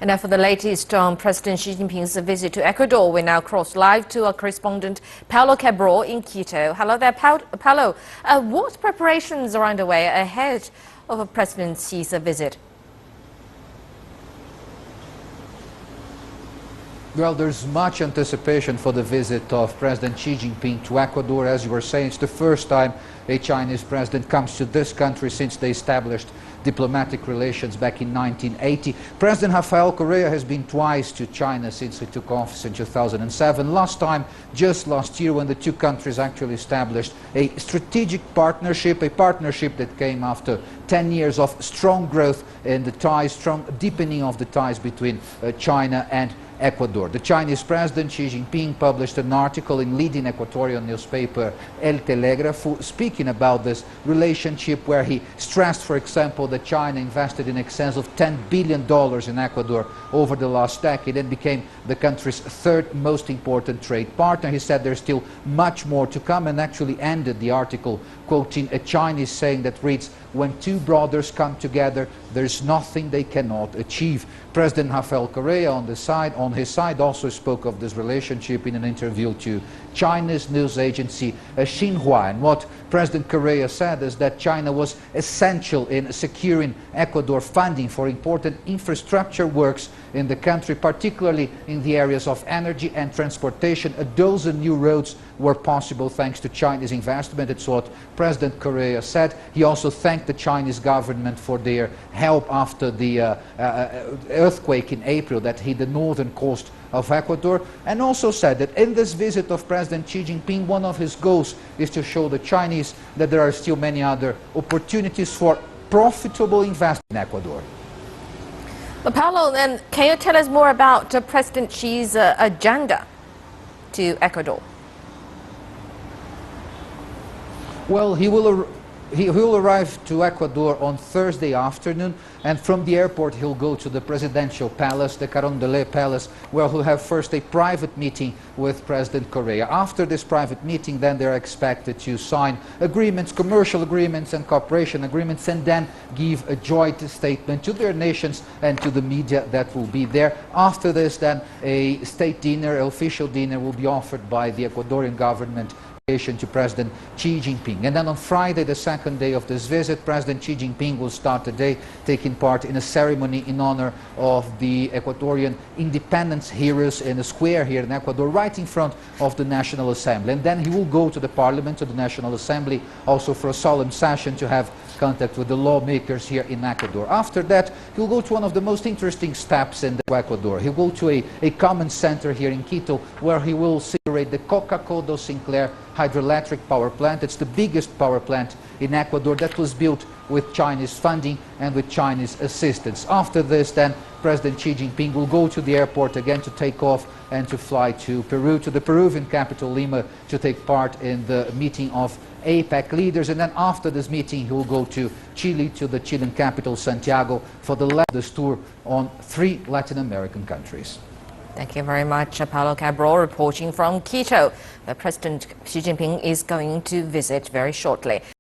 And now for the latest on President Xi Jinping's visit to Ecuador, we now cross live to our correspondent Paulo Cabral in Quito. Hello there, Paulo. What preparations are underway ahead of President Xi's visit? Well, there's much anticipation for the visit of President Xi Jinping to Ecuador. As you were saying, it's the first time a Chinese president comes to this country since they established diplomatic relations back in 1980. President Rafael Correa has been twice to China since he took office in 2007. Last time, just last year, when the two countries actually established a strategic partnership, a partnership that came after 10 years of strong growth in the ties, strong deepening of the ties between China and Ecuador. The Chinese President Xi Jinping published an article in leading Ecuadorian newspaper El Telégrafo speaking about this relationship, where he stressed, for example, that China invested in excess of $10 billion in Ecuador over the last decade and became the country's third most important trade partner. He said there's still much more to come, and actually ended the article quoting a Chinese saying that reads, "When two brothers come together, there's nothing they cannot achieve." President Rafael Correa on his side also spoke of this relationship in an interview to China's news agency Xinhua. And what President Correa said is that China was essential in securing Ecuador funding for important infrastructure works in the country, particularly in the areas of energy and transportation. A dozen new roads were possible thanks to Chinese investment. It's what President Correa said. He also thanked the Chinese government for their help after the earthquake in April that hit the northern coast of Ecuador, and also said that in this visit of President Xi Jinping, one of his goals is to show the Chinese that there are still many other opportunities for profitable investment in Ecuador. Well, Paulo, then can you tell us more about President Xi's agenda to Ecuador? Well, he will arrive to Ecuador on Thursday afternoon, and from the airport he'll go to the presidential palace, the Carondelet Palace, where he'll have first a private meeting with President Correa. After this private meeting, then they're expected to sign agreements, commercial agreements and cooperation agreements, and then give a joint statement to their nations and to the media that will be there. After this, then a state dinner, an official dinner, will be offered by the Ecuadorian government to President Xi Jinping. And then on Friday, the second day of this visit, President Xi Jinping will start the day taking part in a ceremony in honor of the Ecuadorian independence heroes in a square here in Ecuador, right in front of the National Assembly. And then he will go to the Parliament, to the National Assembly, also for a solemn session to have contact with the lawmakers here in Ecuador. After that, he'll go to one of the most interesting steps in Ecuador. He'll go to a common center here in Quito, where he will celebrate the Coca-Cola Sinclair hydroelectric power plant. It's the biggest power plant in Ecuador that was built with Chinese funding and with Chinese assistance. After this, then, President Xi Jinping will go to the airport again to take off and to fly to Peru, to the Peruvian capital Lima, to take part in the meeting of APEC leaders. And then after this meeting, he will go to Chile, to the Chilean capital Santiago, for the latest tour on 3 Latin American countries. Thank you very much, Paulo Cabral, reporting from Quito. President Xi Jinping is going to visit very shortly.